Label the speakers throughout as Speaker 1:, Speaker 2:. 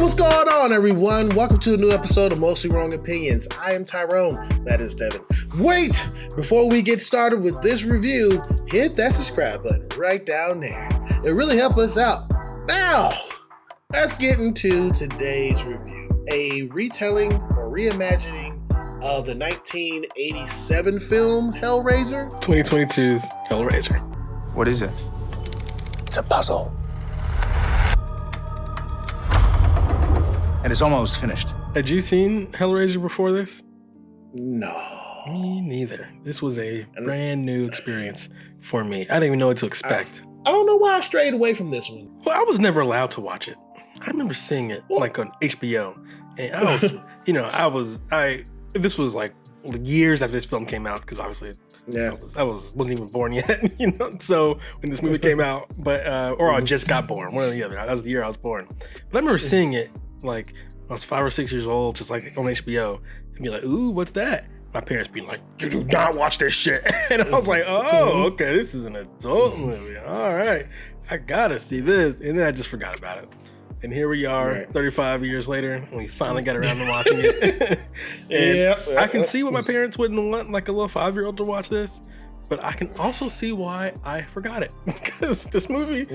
Speaker 1: What's going on, everyone? Welcome to a new episode of Mostly Wrong Opinions. I am Tyrone. That is Devin. Wait! Before we get started with this review, hit that subscribe button right down there. It really helps us out. Now, let's get into today's review. A retelling or reimagining of the 1987 film Hellraiser.
Speaker 2: 2022's Hellraiser.
Speaker 3: What is it?
Speaker 4: It's a puzzle.
Speaker 3: And it's almost finished.
Speaker 2: Had you seen Hellraiser before this?
Speaker 1: No.
Speaker 2: Me neither. This was a brand new experience for me. I didn't even know what to expect.
Speaker 1: I don't know why I strayed away from this one.
Speaker 2: Well, I was never allowed to watch it. I remember seeing it like on HBO. And I was, this was like years after this film came out, because obviously I wasn't even born yet, so when this movie came out, or I just got born, one or the other. That was the year I was born. But I remember seeing it like I was 5 or 6 years old, just like on HBO, and be like, ooh, what's that? My parents be like, you do not watch this shit. And I was like, oh, okay, this is an adult movie. All right, I gotta see this. And then I just forgot about it. And here we are, 35 years later, and we finally got around to watching it. And I can see why my parents wouldn't want like a little 5-year-old to watch this, but I can also see why I forgot it. Because this movie,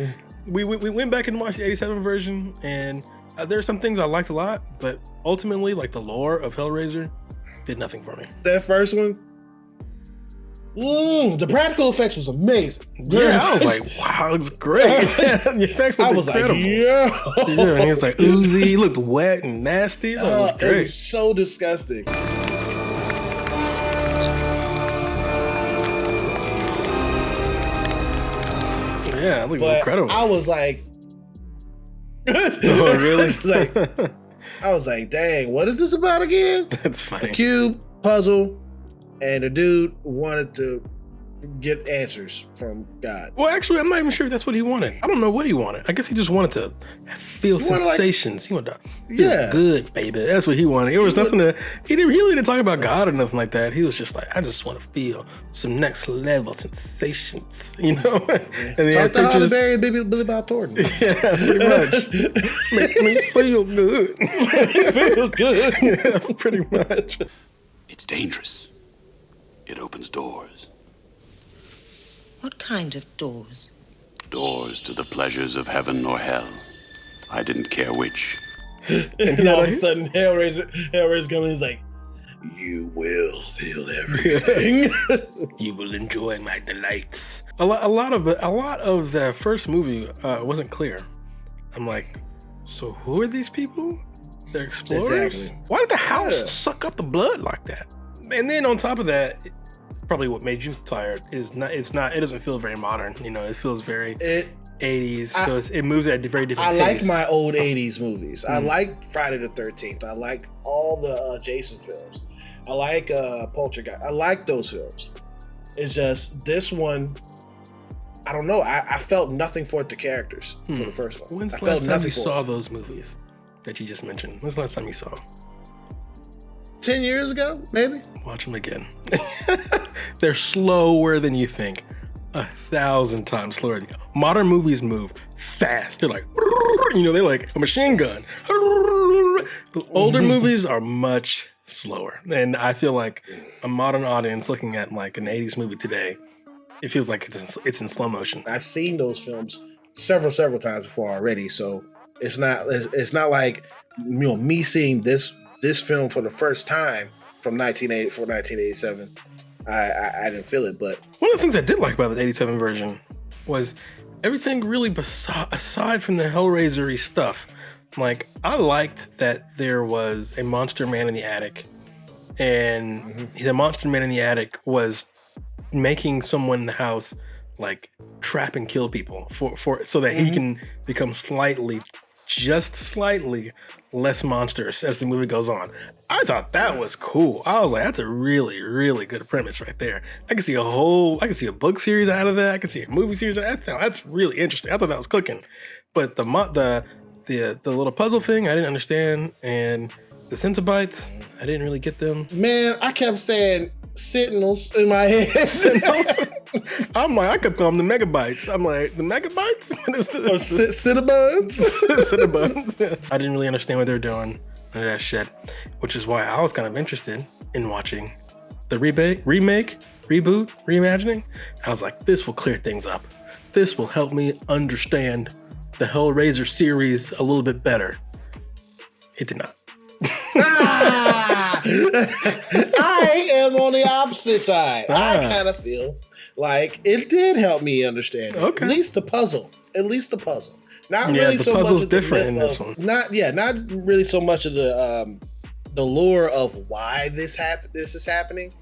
Speaker 2: we went back and watched the 87 version, and there are some things I liked a lot, but ultimately, like the lore of Hellraiser did nothing for me.
Speaker 1: That first one, the practical effects was amazing.
Speaker 2: Yeah, I was like, wow, it looks great. The effects looked incredible.
Speaker 1: Like, yeah.
Speaker 2: And he was like oozy, he looked wet and nasty. That was great.
Speaker 1: It was so disgusting.
Speaker 2: Yeah, it looked incredible.
Speaker 1: I was like,
Speaker 2: oh, really?
Speaker 1: I was like, dang, what is this about again?
Speaker 2: That's funny.
Speaker 1: A cube, puzzle, and the dude wanted to get answers from God.
Speaker 2: Well, actually, I'm not even sure if that's what he wanted. I don't know what he wanted. I guess he just wanted to feel sensations. He wanted to feel good, baby. That's what he wanted. It was nothing to, he really didn't talk about God or nothing like that. He was just like, I just want to feel some next level sensations, And then
Speaker 1: talk to Holly Berry and Billy Bob Thornton.
Speaker 2: Yeah, pretty much. Make me feel good.
Speaker 1: Feel good.
Speaker 2: Yeah, pretty much.
Speaker 4: It's dangerous. It opens doors.
Speaker 5: What kind of doors?
Speaker 4: Doors to the pleasures of heaven or hell. I didn't care which.
Speaker 1: And all of a sudden, Hellraiser comes in, he's like, you will feel everything.
Speaker 2: You will enjoy my delights. A lot of the first movie wasn't clear. I'm like, so who are these people? They're explorers? Exactly. Why did the house suck up the blood like that? And then on top of that, probably what made you tired is it doesn't feel very modern. It feels very 80s. It moves at a very different pace.
Speaker 1: I like my old 80s movies. I like Friday the 13th. I like all the Jason films. I like Poltergeist. I like those films. It's just this one, I don't know. I felt nothing for the characters for the first one.
Speaker 2: When's the last time you saw those movies that you just mentioned? When's the last time you saw them?
Speaker 1: 10 years ago, maybe.
Speaker 2: Watch them again. They're slower than you think. 1,000 times slower than you. Modern movies move fast. They're like, they're like a machine gun. The older movies are much slower. And I feel like a modern audience looking at like an 80s movie today, it feels like it's in slow motion.
Speaker 1: I've seen those films several times before already. So it's not like, me seeing this film for the first time from 1987, I didn't feel it. But
Speaker 2: one of the things I did like about the 87 version was everything really aside from the Hellraiser-y stuff. Like, I liked that there was a monster man in the attic, and the monster man in the attic was making someone in the house like trap and kill people so that he can become just slightly less monsters as the movie goes on. I thought that was cool. I was like, that's a really, really good premise right there. I can see a book series out of that. I can see a movie series. That's really interesting. I thought that was cooking. But the little puzzle thing, I didn't understand. And the Centibites, I didn't really get them.
Speaker 1: Man, I kept saying, sentinels in my head.
Speaker 2: I'm like, I could call them the megabytes. I'm like, the megabytes? What is this?
Speaker 1: Or Cinnabons?
Speaker 2: Cinnabons. I didn't really understand what they were doing. None of that shit. Which is why I was kind of interested in watching the remake, reboot, reimagining. I was like, this will clear things up. This will help me understand the Hellraiser series a little bit better. It did not.
Speaker 1: I am on the opposite side. I kind of feel like it did help me understand it.
Speaker 2: Okay.
Speaker 1: At least the puzzle. Not really
Speaker 2: the
Speaker 1: so much
Speaker 2: puzzle's
Speaker 1: of the
Speaker 2: different in
Speaker 1: myth
Speaker 2: this
Speaker 1: of-
Speaker 2: one.
Speaker 1: Not really so much of the lore of why this is happening.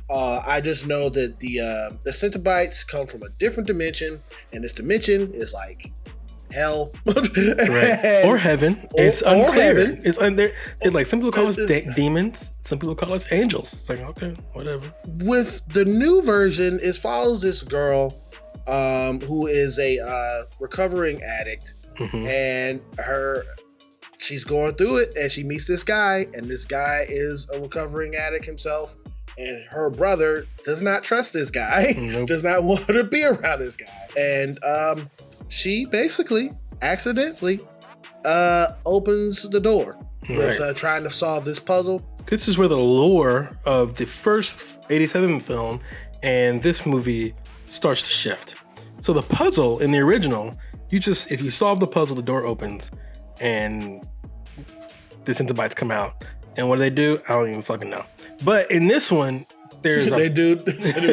Speaker 1: I just know that the Centibites come from a different dimension, and this dimension is like hell,
Speaker 2: right? Or heaven. It's unclear.
Speaker 1: Or heaven.
Speaker 2: It's under. It's like some people call us demons. Some people call us angels. It's like, okay, whatever.
Speaker 1: With the new version, it follows this girl who is a recovering addict, and she's going through it, and she meets this guy, and this guy is a recovering addict himself, and her brother does not trust this guy, does not want her to be around this guy, and she basically accidentally opens the door with trying to solve this puzzle.
Speaker 2: This is where the lore of the first 87 film and this movie starts to shift. So the puzzle in the original, if you solve the puzzle, the door opens and the Centibites come out. And what do? I don't even fucking know. But in this one,
Speaker 1: they do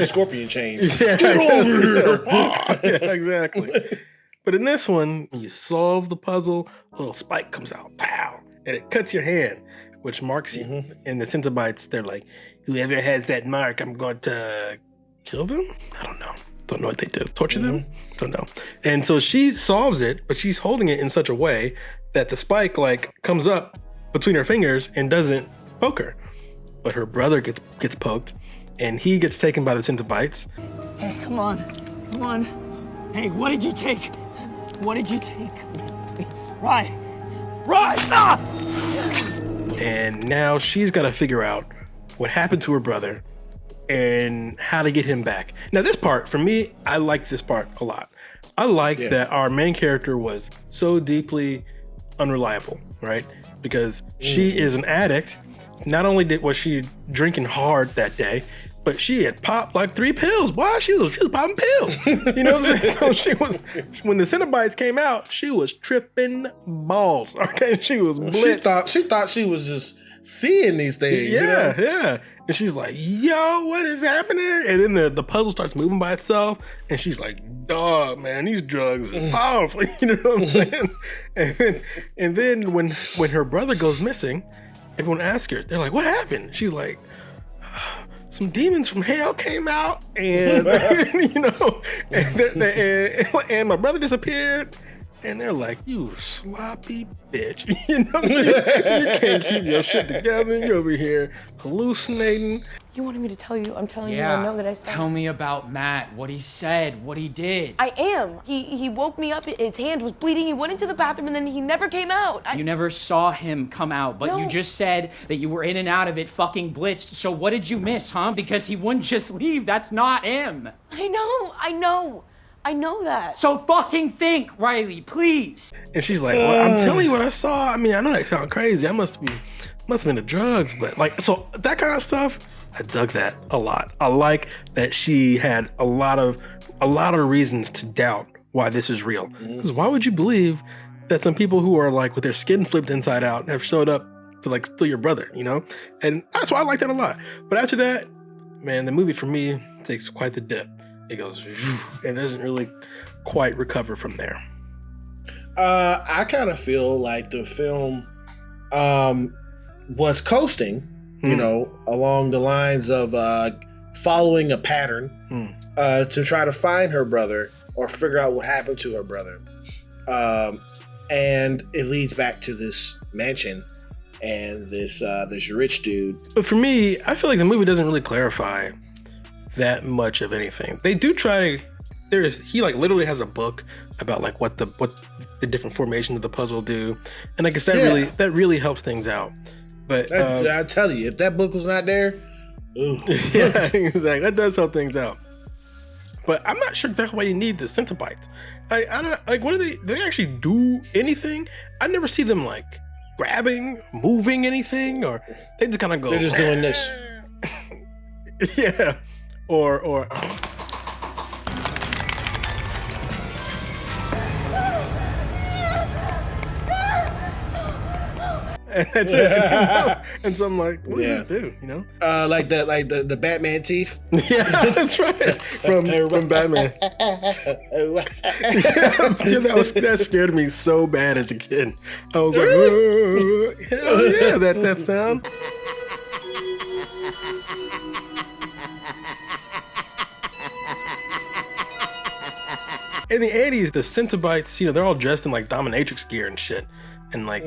Speaker 1: scorpion chains.
Speaker 2: Get over here. Yeah, exactly. But in this one, you solve the puzzle, a little spike comes out, pow, and it cuts your hand, which marks you. And the Centibites, they're like, whoever has that mark, I'm going to kill them? I don't know. Don't know what they do. Torture them? Don't know. And so she solves it, but she's holding it in such a way that the spike comes up between her fingers and doesn't poke her. But her brother gets poked, and he gets taken by the Centibites.
Speaker 6: Hey, come on. Hey, what did you take? Right. Stop!
Speaker 2: And now she's got to figure out what happened to her brother and how to get him back. Now, this part, for me, I like this part a lot. I like that our main character was so deeply unreliable, right? Because she is an addict. Not only was she drinking hard that day, but she had popped like 3 pills. Boy, she was popping pills. You know what I'm saying? So when the Cenobites came out, she was tripping balls. Okay, she was blitzed.
Speaker 1: She thought she was just seeing these things.
Speaker 2: Yeah, yeah. And she's like, yo, what is happening? And then the puzzle starts moving by itself. And she's like, dog, man, these drugs are powerful. You know what I'm saying? And then when her brother goes missing, everyone asks her, they're like, what happened? She's like, some demons from hell came out and, you know, and my brother disappeared. And they're like, you sloppy bitch. You know, you can't keep your shit together. You're over here hallucinating.
Speaker 7: You wanted me to tell you. I'm telling you. I know that I saw.
Speaker 6: Tell me about Matt, what he said, what he did.
Speaker 7: I am. He woke me up. His hand was bleeding. He went into the bathroom and then he never came out.
Speaker 6: You never saw him come out, but
Speaker 7: No.
Speaker 6: you just said that you were in and out of it fucking blitzed. So what did you miss, huh? Because he wouldn't just leave. That's not him.
Speaker 7: I know that.
Speaker 6: So fucking think, Riley, please.
Speaker 2: And she's like, well, I'm telling you what I saw. I mean, I know that sounds crazy. I must have been the drugs, but like, so that kind of stuff, I dug that a lot. I like that she had a lot of reasons to doubt why this is real. Because why would you believe that some people who are like with their skin flipped inside out have showed up to like steal your brother, you know? And that's why I like that a lot. But after that, man, the movie for me takes quite the dip. It goes, and doesn't really quite recover from there.
Speaker 1: I kind of feel like the film was coasting, you know, along the lines of following a pattern to try to find her brother or figure out what happened to her brother. And it leads back to this mansion and this rich dude.
Speaker 2: But for me, I feel like the movie doesn't really clarify that much of anything. They do try to. He like literally has a book about like what the different formations of the puzzle do, and I guess that really helps things out. But
Speaker 1: I tell you, if that book was not there, Ooh.
Speaker 2: Yeah, exactly. That does help things out. But I'm not sure exactly why you need the centibites. I don't like. What do they? Do they actually do anything? I never see them like grabbing, moving anything, or they just kind of go.
Speaker 1: They're just doing this.
Speaker 2: Yeah, or. And that's it. You know? And so I'm like, what does this do? You know?
Speaker 1: Like the Batman teeth.
Speaker 2: Yeah, that's right. From Batman. Yeah, that scared me so bad as a kid. I was like, whoa, hell yeah, that sound. In the 80s, the Centibites, they're all dressed in like dominatrix gear and shit. And like,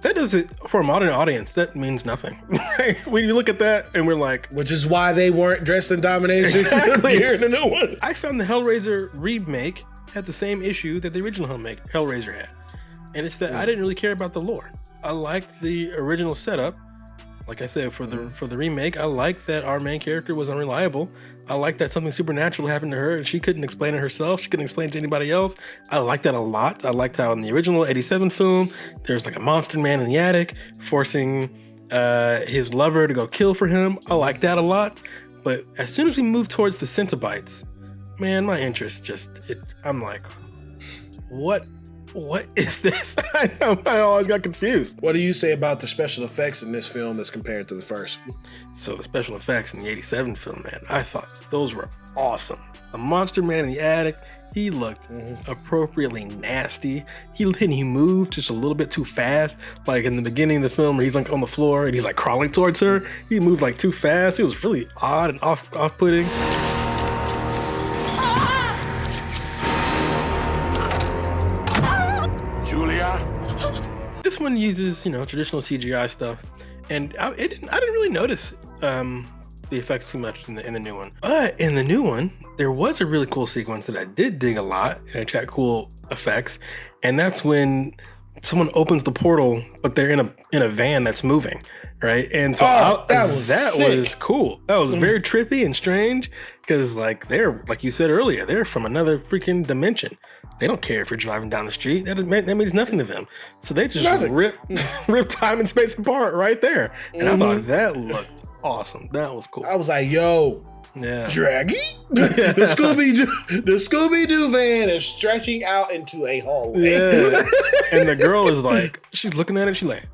Speaker 2: that doesn't, for a modern audience, that means nothing. When you look at that and we're like,
Speaker 1: which is why they weren't dressed in dominatrix
Speaker 2: exactly.
Speaker 1: gear in the new one.
Speaker 2: I found the Hellraiser remake had the same issue that the original Hellraiser had. And it's that I didn't really care about the lore. I liked the original setup. Like I said, for the remake, I liked that our main character was unreliable. I liked that something supernatural happened to her and she couldn't explain it herself. She couldn't explain it to anybody else. I liked that a lot. I liked how in the original 87 film, there's like a monster man in the attic forcing his lover to go kill for him. I like that a lot. But as soon as we move towards the Centibites, man, my interest I'm like, what is this? I always got confused.
Speaker 1: What do you say about the special effects in this film as compared to the first?
Speaker 2: So the special effects in the 87 film, man, I thought those were awesome. The monster man in the attic, he looked appropriately nasty. He moved just a little bit too fast. Like in the beginning of the film where he's like on the floor and he's like crawling towards her. He moved like too fast. It was really odd and off-putting. This one uses, traditional CGI stuff, and I didn't really notice the effects too much in the new one. But in the new one, there was a really cool sequence that I did dig a lot, and it had cool effects, and that's when someone opens the portal, but they're in a van that's moving, right? And so that was cool. That was very trippy and strange because, like, they're, like you said earlier, they're from another freaking dimension. They don't care if you're driving down the street. That means nothing to them. So they just rip time and space apart right there. And I thought that looked awesome. That was cool.
Speaker 1: I was like, yo,
Speaker 2: yeah,
Speaker 1: Draggy? The Scooby-Doo van is stretching out into a hallway.
Speaker 2: Yeah. And the girl is like, she's looking at it, she's like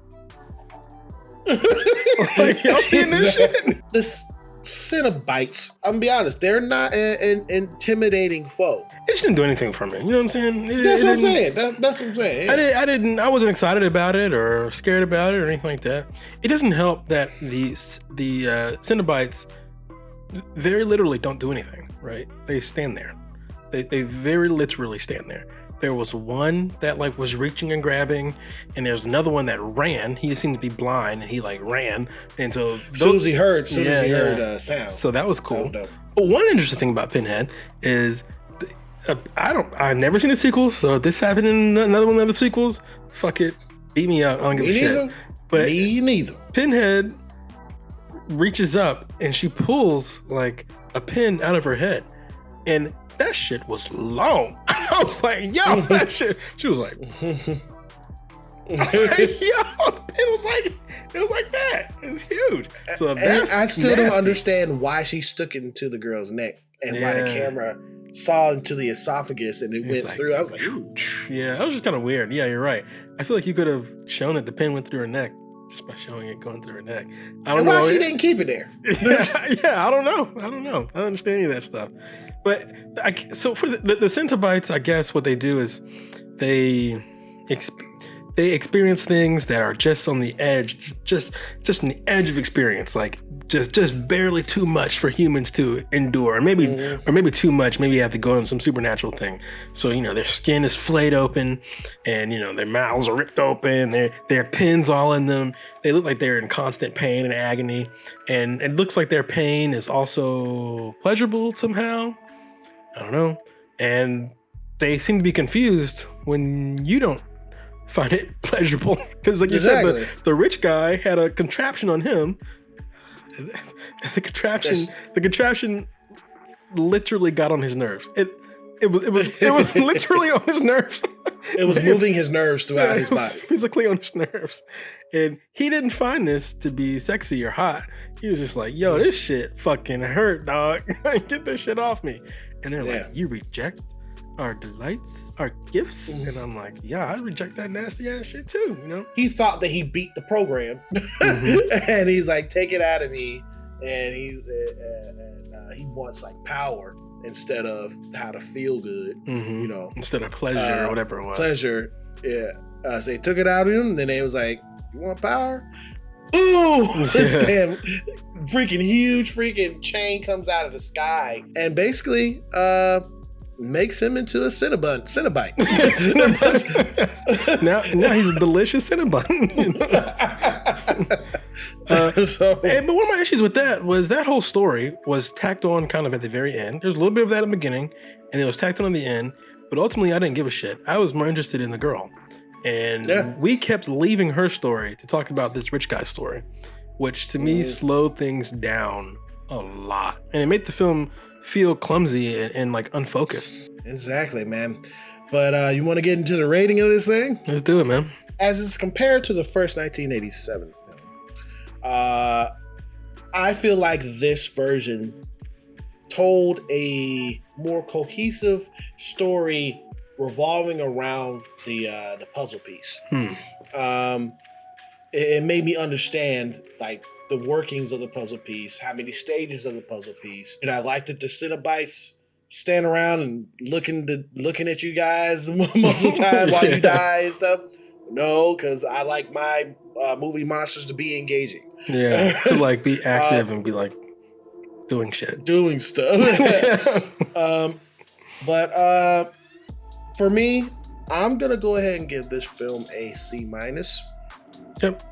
Speaker 2: y'all seeing this shit?
Speaker 1: The Centibites, I'm gonna be honest, they're not an intimidating foe.
Speaker 2: It just didn't do anything for me. You know what I'm saying?
Speaker 1: That's what I'm saying. That's what I'm saying.
Speaker 2: I wasn't excited about it or scared about it or anything like that. It doesn't help that the Centibites very literally don't do anything, right? They stand there. They very literally stand there. There was one that like was reaching and grabbing, and there's another one that ran. He seemed to be blind, and he like ran. And so
Speaker 1: as soon as he heard sound.
Speaker 2: So that was cool.
Speaker 1: That was
Speaker 2: but one interesting thing about Pinhead is I've never seen the sequels, so if this happened in another one of the sequels, fuck it, beat me up. I don't give a shit. But
Speaker 1: me neither.
Speaker 2: Pinhead reaches up and she pulls like a pin out of her head, and that shit was long. I was like, yo, that shit. She was like, I was like, yo, it was like that. It was huge. So that's
Speaker 1: I still
Speaker 2: nasty.
Speaker 1: don't understand why she stuck it into the girl's neck and why the camera saw into the esophagus and it went
Speaker 2: like,
Speaker 1: through. I was like,
Speaker 2: yeah, that was just kind of weird. Yeah, you're right. I feel like you could have shown that the pin went through her neck just by showing it going through her neck. I don't
Speaker 1: and
Speaker 2: know
Speaker 1: why she didn't keep it there.
Speaker 2: yeah, I don't know. I don't understand any of that stuff. But so for the Centibites, I guess what they do is they experience things that are just on the edge, just on the edge of experience, like just barely too much for humans to endure, or maybe too much. Maybe you have to go on some supernatural thing. So their skin is flayed open, and their mouths are ripped open. There are pins all in them. They look like they're in constant pain and agony, and it looks like their pain is also pleasurable somehow. I don't know. And they seem to be confused when you don't find it pleasurable, because like you said, the rich guy had a contraption on him. The contraption literally got on his nerves. It was literally on his nerves.
Speaker 1: It was moving his nerves throughout his body.
Speaker 2: Physically on his nerves. And he didn't find this to be sexy or hot. He was just like, yo, this shit fucking hurt, dog. Get this shit off me. And they're like, you reject our delights, our gifts? And I'm like, yeah, I reject that nasty ass shit too, you know?
Speaker 1: He thought that he beat the program. And he's like, take it out of me. And he wants like power instead of how to feel good, you know,
Speaker 2: instead of pleasure or whatever it was.
Speaker 1: Pleasure, yeah. So they took it out of him. Then they was like, "You want power?" Ooh, this damn freaking huge freaking chain comes out of the sky and basically makes him into a Cinnabite.
Speaker 2: now he's a delicious Cinnabite. You know? But one of my issues with that was that whole story was tacked on kind of at the very end. There's a little bit of that in the beginning, and it was tacked on the end. But ultimately, I didn't give a shit. I was more interested in the girl, and we kept leaving her story to talk about this rich guy's story, which to me slowed things down a lot, and it made the film feel clumsy and like unfocused.
Speaker 1: Exactly, man. But you want to get into the rating of this thing?
Speaker 2: Let's do it, man.
Speaker 1: As it's compared to the first 1987 film, I feel like this version told a more cohesive story revolving around the puzzle piece. It made me understand like the workings of the puzzle piece, how many stages of the puzzle piece, and I liked that the Cenobites stand around and looking at you guys most of the time while you die and stuff. No, because I like my movie monsters to be engaging.
Speaker 2: Yeah, to like be active and be like doing shit.
Speaker 1: Doing stuff. But for me, I'm going to go ahead and give this film a C-.
Speaker 2: Yep.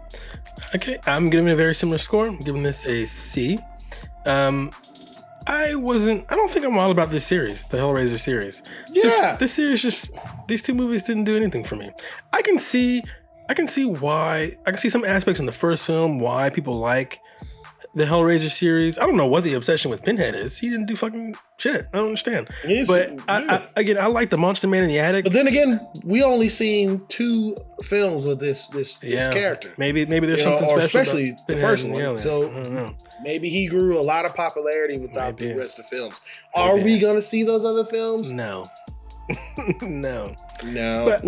Speaker 2: Okay, I'm giving it a very similar score. I'm giving this a C. I don't think I'm wild about this series, the Hellraiser series.
Speaker 1: Yeah.
Speaker 2: This series these two movies didn't do anything for me. I can see some aspects in the first film why people like the Hellraiser series. I don't know what the obsession with Pinhead is. He didn't do fucking shit. I don't understand. I like the Monster Man in the attic.
Speaker 1: But then again, we only seen 2 films with this character.
Speaker 2: Maybe there's something special.
Speaker 1: Especially
Speaker 2: about
Speaker 1: the first
Speaker 2: Pinhead
Speaker 1: one. So
Speaker 2: I don't know.
Speaker 1: Maybe he grew a lot of popularity without the rest of the films. Are we gonna see those other films?
Speaker 2: No. No.
Speaker 1: But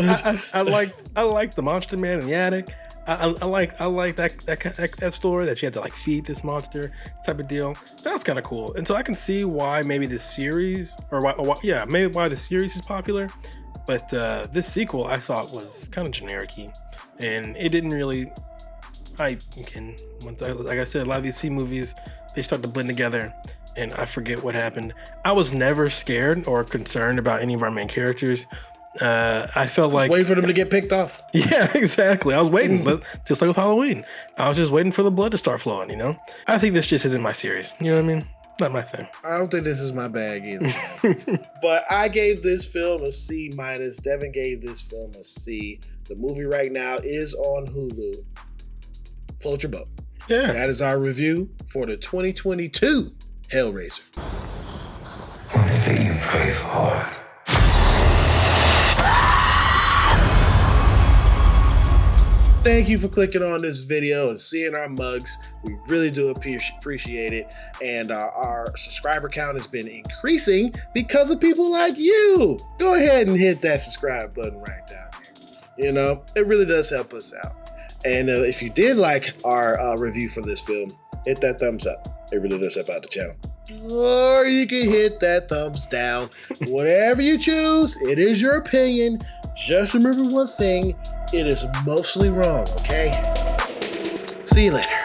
Speaker 2: I like the Monster Man in the attic. I like that story that you had to like feed this monster type of deal. That's kind of cool, and so I can see why maybe this series why the series is popular. But this sequel I thought was kind of generic-y, and it didn't really. Like I said, a lot of these C movies, they start to blend together, and I forget what happened. I was never scared or concerned about any of our main characters. I felt like
Speaker 1: waiting for them to get picked off.
Speaker 2: Yeah, exactly. I was waiting, but just like with Halloween, I was just waiting for the blood to start flowing. You know, I think this just isn't my series. You know what I mean? Not my thing.
Speaker 1: I don't think this is my bag either. But I gave this film a C-. Devin gave this film a C. The movie right now is on Hulu. Float your boat.
Speaker 2: Yeah.
Speaker 1: That is our review for the 2022 Hellraiser.
Speaker 8: What is it you pray for?
Speaker 1: Thank you for clicking on this video and seeing our mugs. We really do appreciate it. And our subscriber count has been increasing because of people like you. Go ahead and hit that subscribe button right down here. You know, it really does help us out. And if you did like our review for this film, hit that thumbs up. It really does help out the channel. Or you can hit that thumbs down. Whatever you choose, it is your opinion. Just remember one thing, it is mostly wrong, okay? See you later.